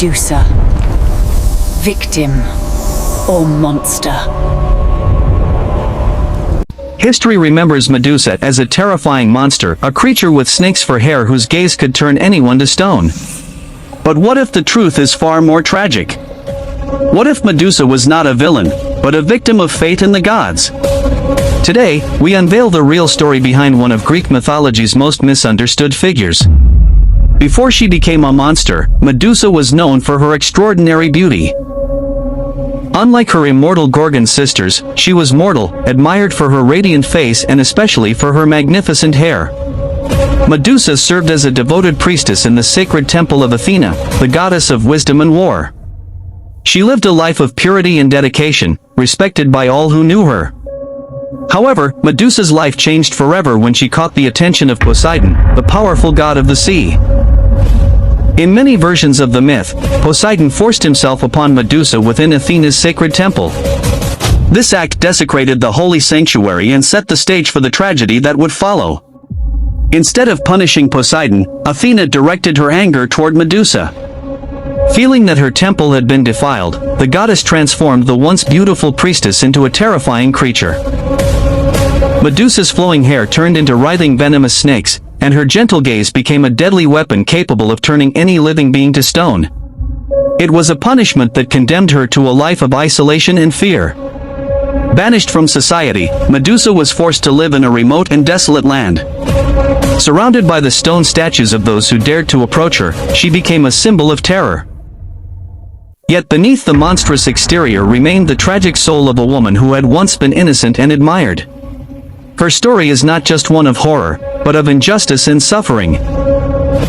Medusa. Victim or monster? History remembers Medusa as a terrifying monster, a creature with snakes for hair whose gaze could turn anyone to stone. But what if the truth is far more tragic? What if Medusa was not a villain, but a victim of fate and the gods? Today, we unveil the real story behind one of Greek mythology's most misunderstood figures. Before she became a monster, Medusa was known for her extraordinary beauty. Unlike her immortal Gorgon sisters, she was mortal, admired for her radiant face and especially for her magnificent hair. Medusa served as a devoted priestess in the sacred temple of Athena, the goddess of wisdom and war. She lived a life of purity and dedication, respected by all who knew her. However, Medusa's life changed forever when she caught the attention of Poseidon, the powerful god of the sea. In many versions of the myth, Poseidon forced himself upon Medusa within Athena's sacred temple. This act desecrated the holy sanctuary and set the stage for the tragedy that would follow. Instead of punishing Poseidon, Athena directed her anger toward Medusa. Feeling that her temple had been defiled, the goddess transformed the once beautiful priestess into a terrifying creature. Medusa's flowing hair turned into writhing venomous snakes, and her gentle gaze became a deadly weapon capable of turning any living being to stone. It was a punishment that condemned her to a life of isolation and fear. Banished from society, Medusa was forced to live in a remote and desolate land. Surrounded by the stone statues of those who dared to approach her, she became a symbol of terror. Yet beneath the monstrous exterior remained the tragic soul of a woman who had once been innocent and admired. Her story is not just one of horror, but of injustice and suffering.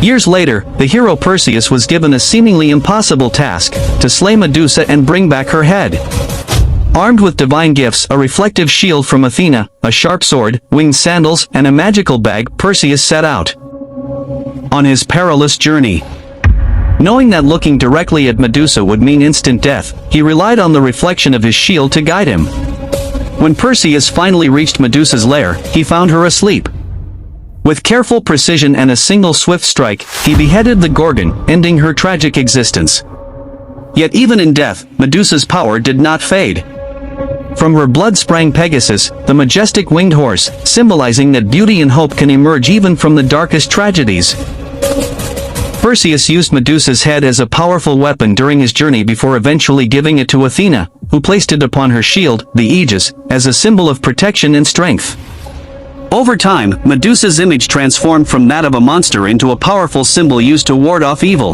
Years later, the hero Perseus was given a seemingly impossible task, to slay Medusa and bring back her head. Armed with divine gifts, a reflective shield from Athena, a sharp sword, winged sandals, and a magical bag, Perseus set out on his perilous journey. Knowing that looking directly at Medusa would mean instant death, he relied on the reflection of his shield to guide him. When Perseus finally reached Medusa's lair, he found her asleep. With careful precision and a single swift strike, he beheaded the Gorgon, ending her tragic existence. Yet even in death, Medusa's power did not fade. From her blood sprang Pegasus, the majestic winged horse, symbolizing that beauty and hope can emerge even from the darkest tragedies. Perseus used Medusa's head as a powerful weapon during his journey before eventually giving it to Athena, who placed it upon her shield, the aegis, as a symbol of protection and strength. Over time, Medusa's image transformed from that of a monster into a powerful symbol used to ward off evil.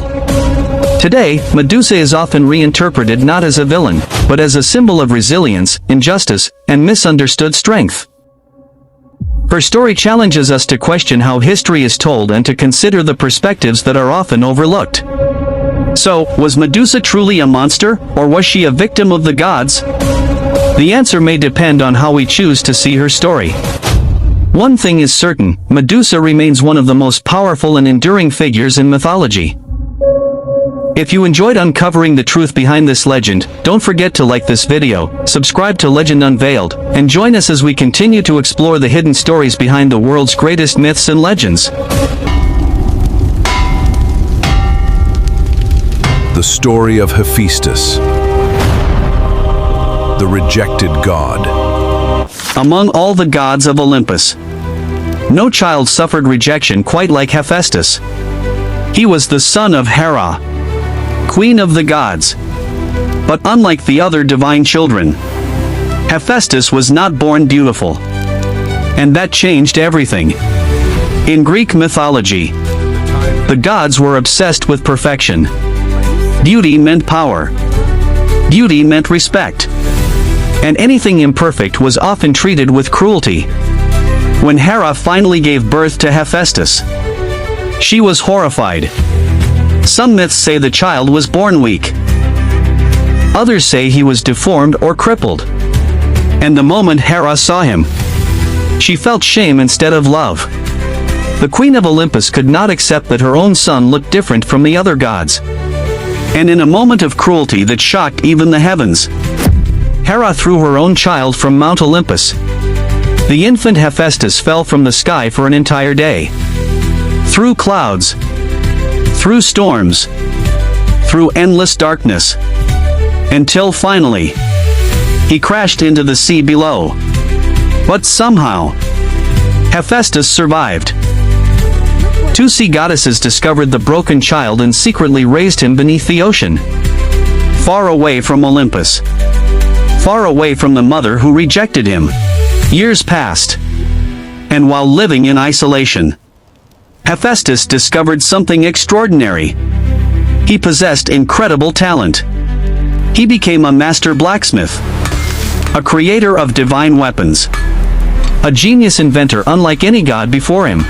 Today, Medusa is often reinterpreted not as a villain, but as a symbol of resilience, injustice, and misunderstood strength. Her story challenges us to question how history is told and to consider the perspectives that are often overlooked. So, was Medusa truly a monster, or was she a victim of the gods? The answer may depend on how we choose to see her story. One thing is certain, Medusa remains one of the most powerful and enduring figures in mythology. If you enjoyed uncovering the truth behind this legend, don't forget to like this video, subscribe to Legend Unveiled, and join us as we continue to explore the hidden stories behind the world's greatest myths and legends. The story of Hephaestus, the rejected god. Among all the gods of Olympus, no child suffered rejection quite like Hephaestus. He was the son of Hera, queen of the gods. But unlike the other divine children, Hephaestus was not born beautiful. And that changed everything. In Greek mythology, the gods were obsessed with perfection. Beauty meant power. Beauty meant respect. And anything imperfect was often treated with cruelty. When Hera finally gave birth to Hephaestus, she was horrified. Some myths say the child was born weak. Others say he was deformed or crippled. And the moment Hera saw him, she felt shame instead of love. The queen of Olympus could not accept that her own son looked different from the other gods. And in a moment of cruelty that shocked even the heavens, Hera threw her own child from Mount Olympus. The infant Hephaestus fell from the sky for an entire day. Through clouds, through storms, through endless darkness. Until finally, he crashed into the sea below. But somehow, Hephaestus survived. Two sea goddesses discovered the broken child and secretly raised him beneath the ocean. Far away from Olympus. Far away from the mother who rejected him. Years passed. And while living in isolation, Hephaestus discovered something extraordinary. He possessed incredible talent. He became a master blacksmith, a creator of divine weapons, a genius inventor unlike any god before him.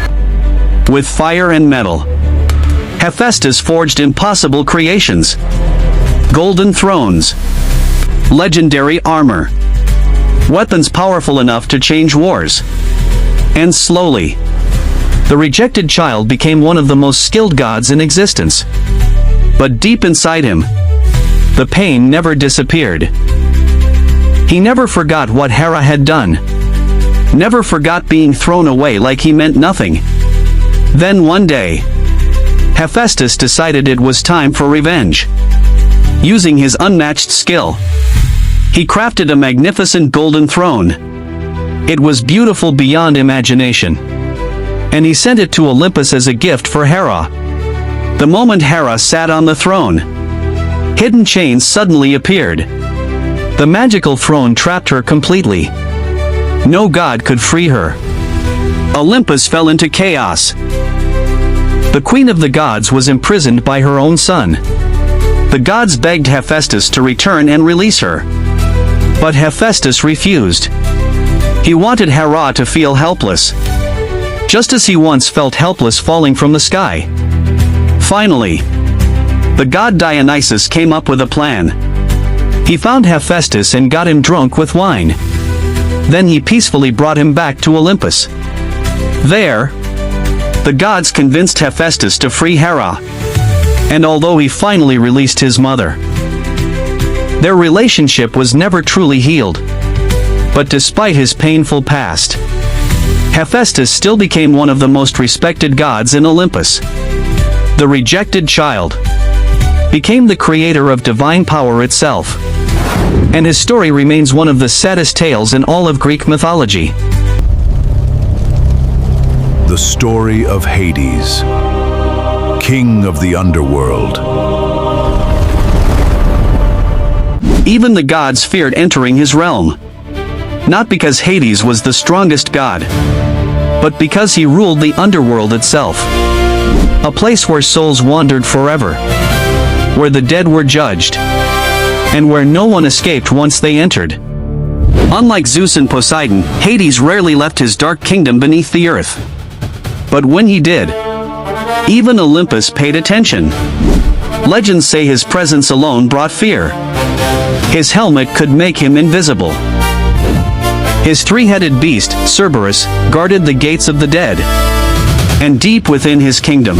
With fire and metal, Hephaestus forged impossible creations: golden thrones, legendary armor, weapons powerful enough to change wars. And slowly, the rejected child became one of the most skilled gods in existence. But deep inside him, the pain never disappeared. He never forgot what Hera had done. Never forgot being thrown away like he meant nothing. Then one day, Hephaestus decided it was time for revenge. Using his unmatched skill, he crafted a magnificent golden throne. It was beautiful beyond imagination. And he sent it to Olympus as a gift for Hera. The moment Hera sat on the throne, hidden chains suddenly appeared. The magical throne trapped her completely. No god could free her. Olympus fell into chaos. The queen of the gods was imprisoned by her own son. The gods begged Hephaestus to return and release her. But Hephaestus refused. He wanted Hera to feel helpless, just as he once felt helpless falling from the sky. Finally, the god Dionysus came up with a plan. He found Hephaestus and got him drunk with wine. Then he peacefully brought him back to Olympus. There, the gods convinced Hephaestus to free Hera. And although he finally released his mother, their relationship was never truly healed. But despite his painful past, Hephaestus still became one of the most respected gods in Olympus. The rejected child became the creator of divine power itself. And his story remains one of the saddest tales in all of Greek mythology. The story of Hades, king of the Underworld. Even the gods feared entering his realm. Not because Hades was the strongest god, but because he ruled the Underworld itself. A place where souls wandered forever, where the dead were judged, and where no one escaped once they entered. Unlike Zeus and Poseidon, Hades rarely left his dark kingdom beneath the earth. But when he did, even Olympus paid attention. Legends say his presence alone brought fear. His helmet could make him invisible. His three-headed beast, Cerberus, guarded the gates of the dead. And deep within his kingdom,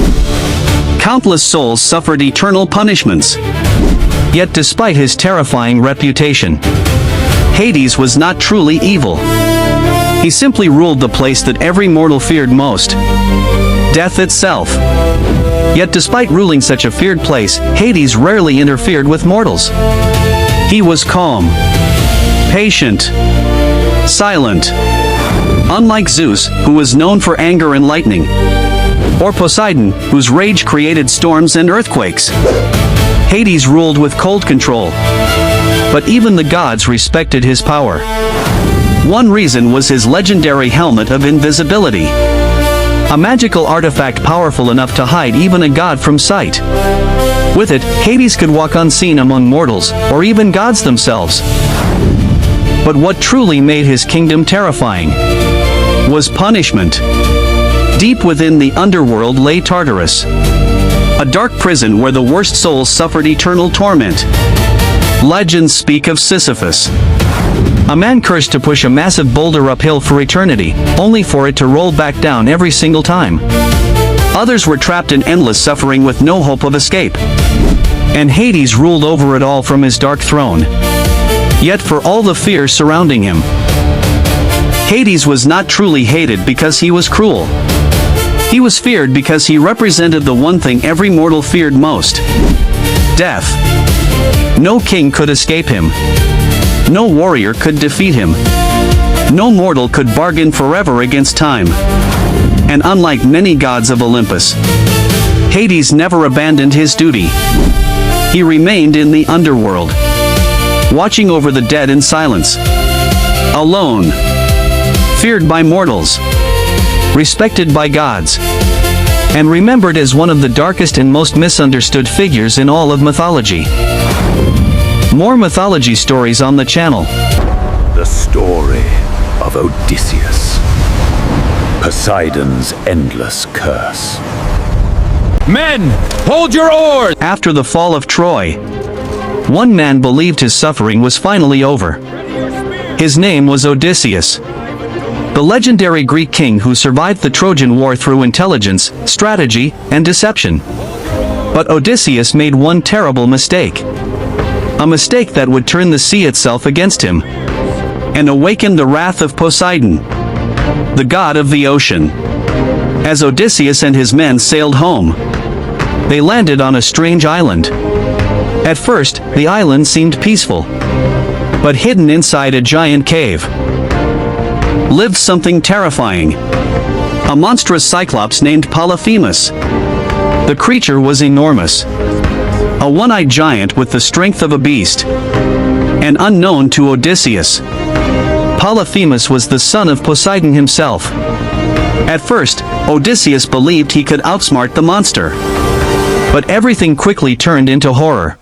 countless souls suffered eternal punishments. Yet despite his terrifying reputation, Hades was not truly evil. He simply ruled the place that every mortal feared most: death itself. Yet despite ruling such a feared place, Hades rarely interfered with mortals. He was calm, patient, silent. Unlike Zeus, who was known for anger and lightning, or Poseidon, whose rage created storms and earthquakes, Hades ruled with cold control. But even the gods respected his power. One reason was his legendary helmet of invisibility, a magical artifact powerful enough to hide even a god from sight. With it, Hades could walk unseen among mortals, or even gods themselves. But what truly made his kingdom terrifying was punishment. Deep within the underworld lay Tartarus, a dark prison where the worst souls suffered eternal torment. Legends speak of Sisyphus, a man cursed to push a massive boulder uphill for eternity, only for it to roll back down every single time. Others were trapped in endless suffering with no hope of escape. And Hades ruled over it all from his dark throne. Yet for all the fear surrounding him, Hades was not truly hated because he was cruel. He was feared because he represented the one thing every mortal feared most: death. No king could escape him. No warrior could defeat him. No mortal could bargain forever against time. And unlike many gods of Olympus, Hades never abandoned his duty. He remained in the underworld, watching over the dead in silence. Alone, feared by mortals, respected by gods, and remembered as one of the darkest and most misunderstood figures in all of mythology. More mythology stories on the channel. The story of Odysseus. Poseidon's endless curse. Men, hold your oars! After the fall of Troy, one man believed his suffering was finally over. His name was Odysseus, the legendary Greek king who survived the Trojan War through intelligence, strategy, and deception. But Odysseus made one terrible mistake. A mistake that would turn the sea itself against him, and awaken the wrath of Poseidon, the god of the ocean. As Odysseus and his men sailed home, they landed on a strange island. At first, the island seemed peaceful, but hidden inside a giant cave lived something terrifying. A monstrous cyclops named Polyphemus. The creature was enormous, a one-eyed giant with the strength of a beast, and unknown to Odysseus. Polyphemus was the son of Poseidon himself. At first, Odysseus believed he could outsmart the monster, but everything quickly turned into horror.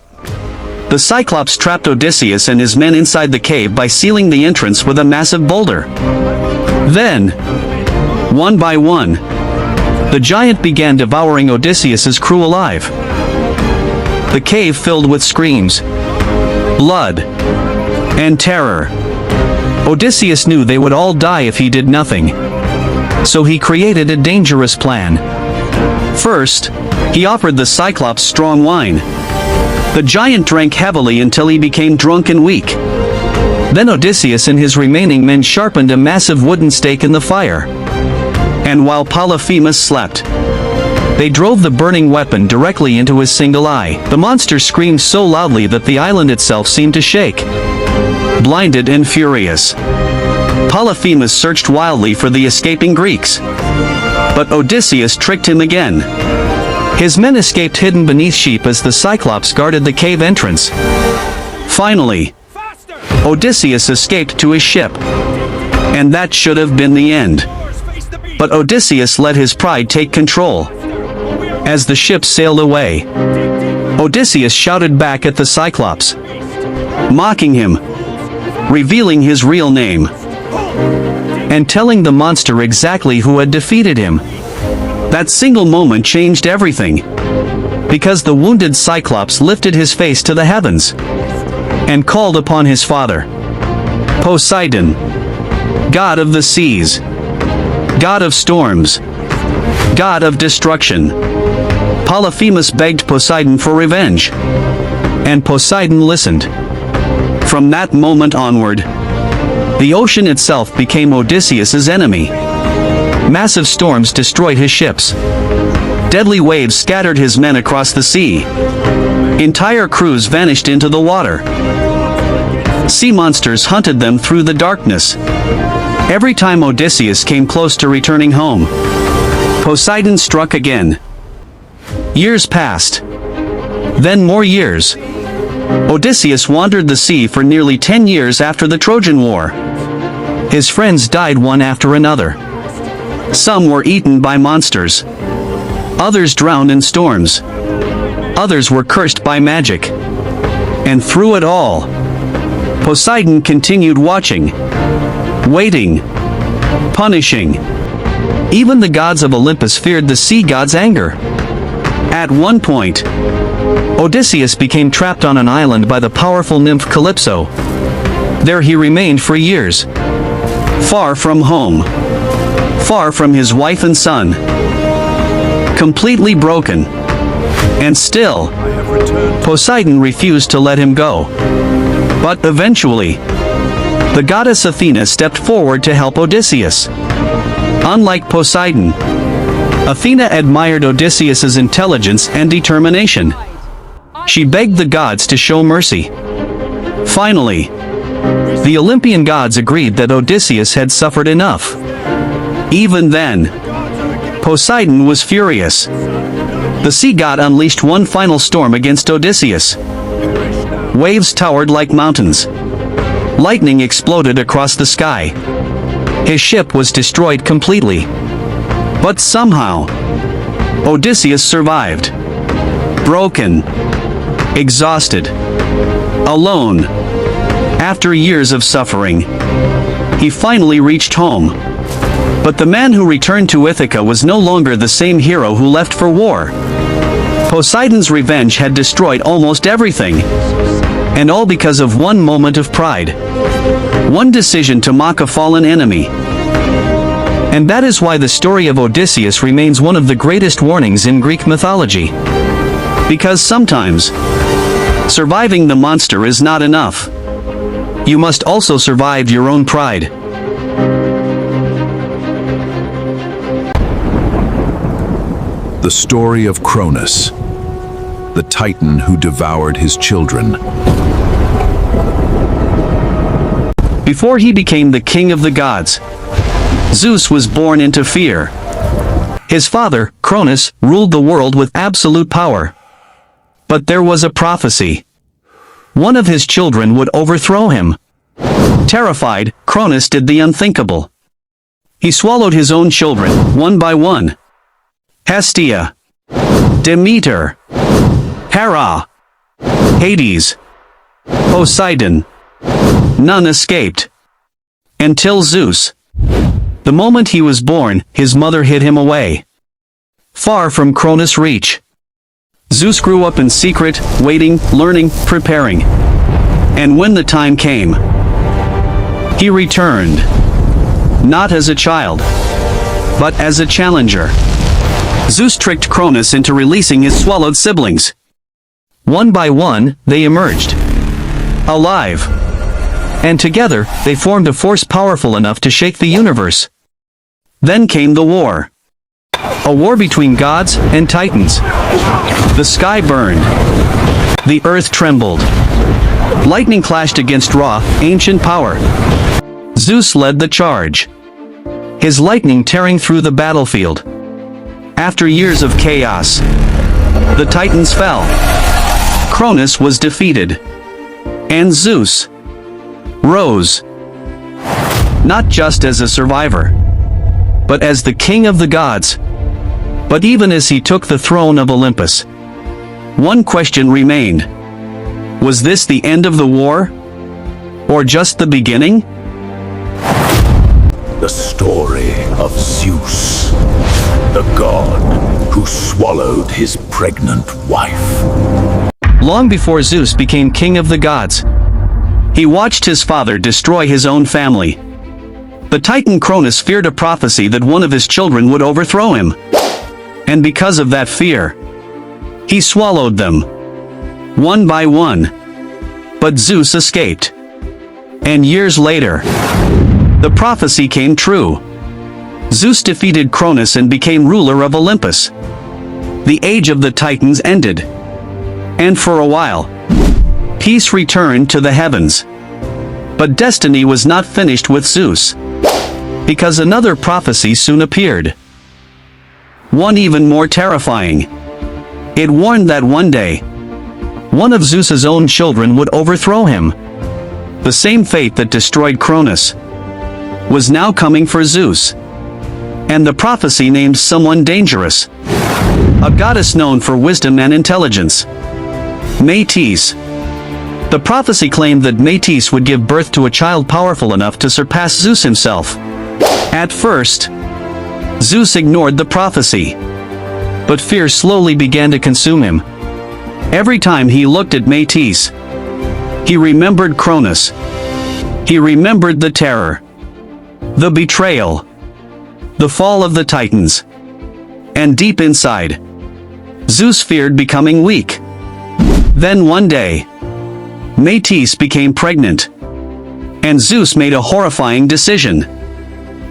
The Cyclops trapped Odysseus and his men inside the cave by sealing the entrance with a massive boulder. Then, one by one, the giant began devouring Odysseus's crew alive. The cave filled with screams, blood, and terror. Odysseus knew they would all die if he did nothing, so he created a dangerous plan. First, he offered the Cyclops strong wine. The giant drank heavily until he became drunk and weak. Then Odysseus and his remaining men sharpened a massive wooden stake in the fire. And while Polyphemus slept, they drove the burning weapon directly into his single eye. The monster screamed so loudly that the island itself seemed to shake. Blinded and furious, Polyphemus searched wildly for the escaping Greeks. But Odysseus tricked him again. His men escaped hidden beneath sheep as the Cyclops guarded the cave entrance. Finally, Odysseus escaped to his ship. And that should have been the end. But Odysseus let his pride take control. As the ship sailed away, Odysseus shouted back at the Cyclops, mocking him, revealing his real name, and telling the monster exactly who had defeated him. That single moment changed everything, because the wounded Cyclops lifted his face to the heavens and called upon his father, Poseidon, god of the seas, god of storms, god of destruction. Polyphemus begged Poseidon for revenge, and Poseidon listened. From that moment onward, the ocean itself became Odysseus's enemy. Massive storms destroyed his ships. Deadly waves scattered his men across the sea. Entire crews vanished into the water. Sea monsters hunted them through the darkness. Every time Odysseus came close to returning home, Poseidon struck again. Years passed. Then more years. Odysseus wandered the sea for nearly 10 years after the Trojan War. His friends died one after another. Some were eaten by monsters. Others drowned in storms. Others were cursed by magic. And through it all, Poseidon continued watching, waiting, punishing. Even the gods of Olympus feared the sea god's anger. At one point, Odysseus became trapped on an island by the powerful nymph Calypso. There he remained for years, far from home, far from his wife and son, completely broken. And still, Poseidon refused to let him go. But eventually, the goddess Athena stepped forward to help Odysseus. Unlike Poseidon, Athena admired Odysseus's intelligence and determination. She begged the gods to show mercy. Finally, the Olympian gods agreed that Odysseus had suffered enough. Even then, Poseidon was furious. The sea god unleashed one final storm against Odysseus. Waves towered like mountains. Lightning exploded across the sky. His ship was destroyed completely. But somehow, Odysseus survived. Broken, exhausted, alone. After years of suffering, he finally reached home. But the man who returned to Ithaca was no longer the same hero who left for war. Poseidon's revenge had destroyed almost everything. And all because of one moment of pride. One decision to mock a fallen enemy. And that is why the story of Odysseus remains one of the greatest warnings in Greek mythology. Because sometimes, surviving the monster is not enough. You must also survive your own pride. The story of Cronus, the Titan who devoured his children. Before he became the king of the gods, Zeus was born into fear. His father, Cronus, ruled the world with absolute power. But there was a prophecy. One of his children would overthrow him. Terrified, Cronus did the unthinkable. He swallowed his own children, one by one. Hestia, Demeter, Hera, Hades, Poseidon. None escaped. Until Zeus. The moment he was born, his mother hid him away. Far from Cronus' reach. Zeus grew up in secret, waiting, learning, preparing. And when the time came, he returned. Not as a child, but as a challenger. Zeus tricked Cronus into releasing his swallowed siblings. One by one, they emerged. Alive. And together, they formed a force powerful enough to shake the universe. Then came the war. A war between gods and titans. The sky burned. The earth trembled. Lightning clashed against Ra, ancient power. Zeus led the charge. His lightning tearing through the battlefield. After years of chaos, the titans fell. Cronus was defeated. And Zeus rose. Not just as a survivor, but as the king of the gods. But even as he took the throne of Olympus, one question remained. Was this the end of the war? Or just the beginning? The story of Zeus, the god who swallowed his pregnant wife. Long before Zeus became king of the gods, he watched his father destroy his own family. The Titan Cronus feared a prophecy that one of his children would overthrow him. And because of that fear, he swallowed them, one by one. But Zeus escaped. And years later, the prophecy came true. Zeus defeated Cronus and became ruler of Olympus. The age of the Titans ended. And for a while, peace returned to the heavens. But destiny was not finished with Zeus, because another prophecy soon appeared. One even more terrifying. It warned that one day, one of Zeus's own children would overthrow him. The same fate that destroyed Cronus was now coming for Zeus. And the prophecy named someone dangerous. A goddess known for wisdom and intelligence. Metis. The prophecy claimed that Metis would give birth to a child powerful enough to surpass Zeus himself. At first, Zeus ignored the prophecy. But fear slowly began to consume him. Every time he looked at Metis, he remembered Cronus. He remembered the terror, the betrayal, the fall of the Titans. And deep inside, Zeus feared becoming weak. Then one day, Metis became pregnant. And Zeus made a horrifying decision.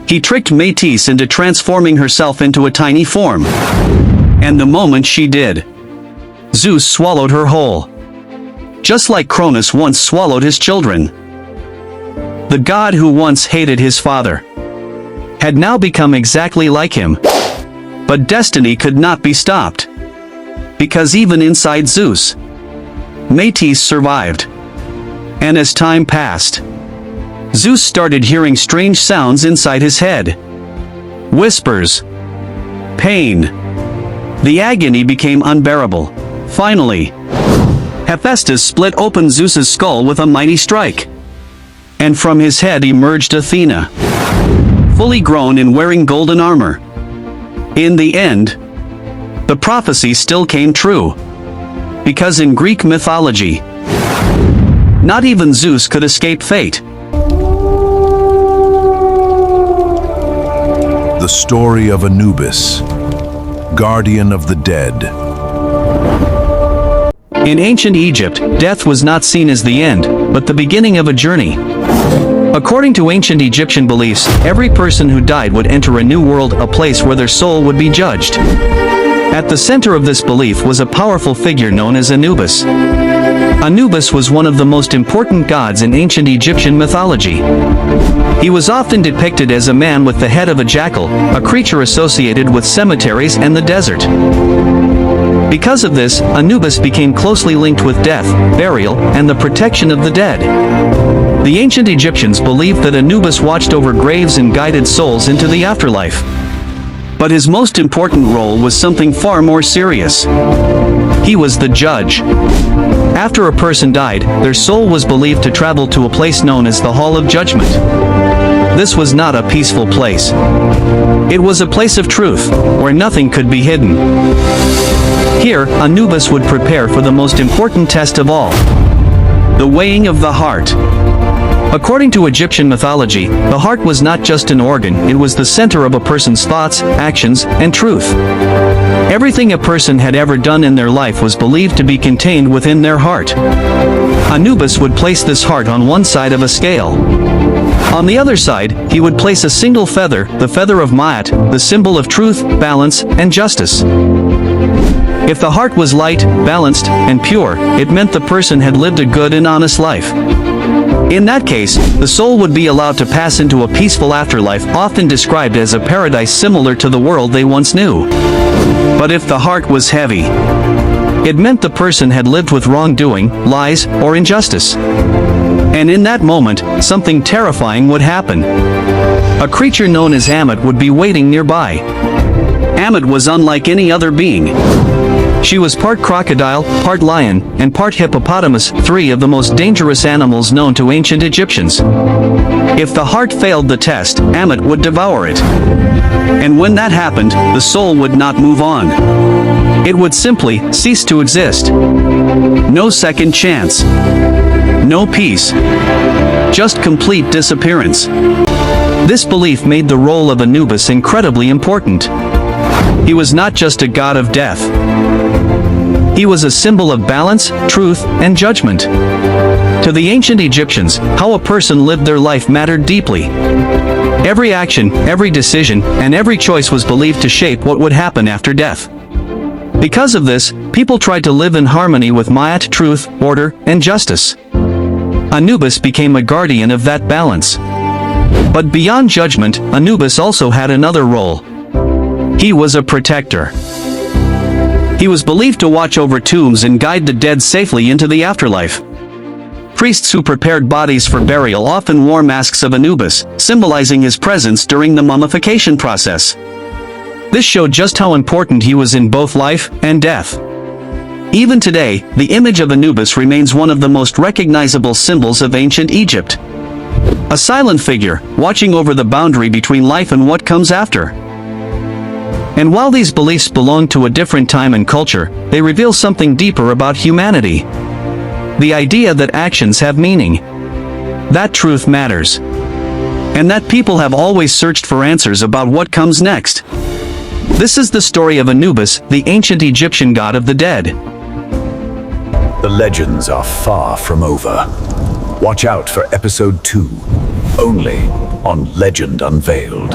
He tricked Metis into transforming herself into a tiny form. And the moment she did, Zeus swallowed her whole. Just like Cronus once swallowed his children. The god who once hated his father had now become exactly like him. But destiny could not be stopped. Because even inside Zeus, Metis survived. And as time passed, Zeus started hearing strange sounds inside his head. Whispers. Pain. The agony became unbearable. Finally, Hephaestus split open Zeus's skull with a mighty strike. And from his head emerged Athena, fully grown and wearing golden armor. In the end, the prophecy still came true. Because in Greek mythology, not even Zeus could escape fate. The story of Anubis, guardian of the dead. In ancient Egypt, death was not seen as the end, but the beginning of a journey. According to ancient Egyptian beliefs, every person who died would enter a new world, a place where their soul would be judged. At the center of this belief was a powerful figure known as Anubis. Anubis was one of the most important gods in ancient Egyptian mythology. He was often depicted as a man with the head of a jackal, a creature associated with cemeteries and the desert. Because of this, Anubis became closely linked with death, burial, and the protection of the dead. The ancient Egyptians believed that Anubis watched over graves and guided souls into the afterlife. But his most important role was something far more serious. He was the judge. After a person died, their soul was believed to travel to a place known as the Hall of Judgment. This was not a peaceful place. It was a place of truth, where nothing could be hidden. Here, Anubis would prepare for the most important test of all, the weighing of the heart. According to Egyptian mythology, the heart was not just an organ, it was the center of a person's thoughts, actions, and truth. Everything a person had ever done in their life was believed to be contained within their heart. Anubis would place this heart on one side of a scale. On the other side, he would place a single feather, the feather of Maat, the symbol of truth, balance, and justice. If the heart was light, balanced, and pure, it meant the person had lived a good and honest life. In that case, the soul would be allowed to pass into a peaceful afterlife, often described as a paradise similar to the world they once knew. But if the heart was heavy, it meant the person had lived with wrongdoing, lies, or injustice. And in that moment, something terrifying would happen. A creature known as Ammit would be waiting nearby. Ammit was unlike any other being. She was part crocodile, part lion, and part hippopotamus, three of the most dangerous animals known to ancient Egyptians. If the heart failed the test, Ammit would devour it. And when that happened, the soul would not move on. It would simply cease to exist. No second chance. No peace. Just complete disappearance. This belief made the role of Anubis incredibly important. He was not just a god of death. He was a symbol of balance, truth, and judgment. To the ancient Egyptians, how a person lived their life mattered deeply. Every action, every decision, and every choice was believed to shape what would happen after death. Because of this, people tried to live in harmony with Maat, truth, order, and justice. Anubis became a guardian of that balance. But beyond judgment, Anubis also had another role. He was a protector. He was believed to watch over tombs and guide the dead safely into the afterlife. Priests who prepared bodies for burial often wore masks of Anubis, symbolizing his presence during the mummification process. This showed just how important he was in both life and death. Even today, the image of Anubis remains one of the most recognizable symbols of ancient Egypt. A silent figure, watching over the boundary between life and what comes after. And while these beliefs belong to a different time and culture, they reveal something deeper about humanity. The idea that actions have meaning. That truth matters. And that people have always searched for answers about what comes next. This is the story of Anubis, the ancient Egyptian god of the dead. The legends are far from over. Watch out for episode 2, only on Legend Unveiled.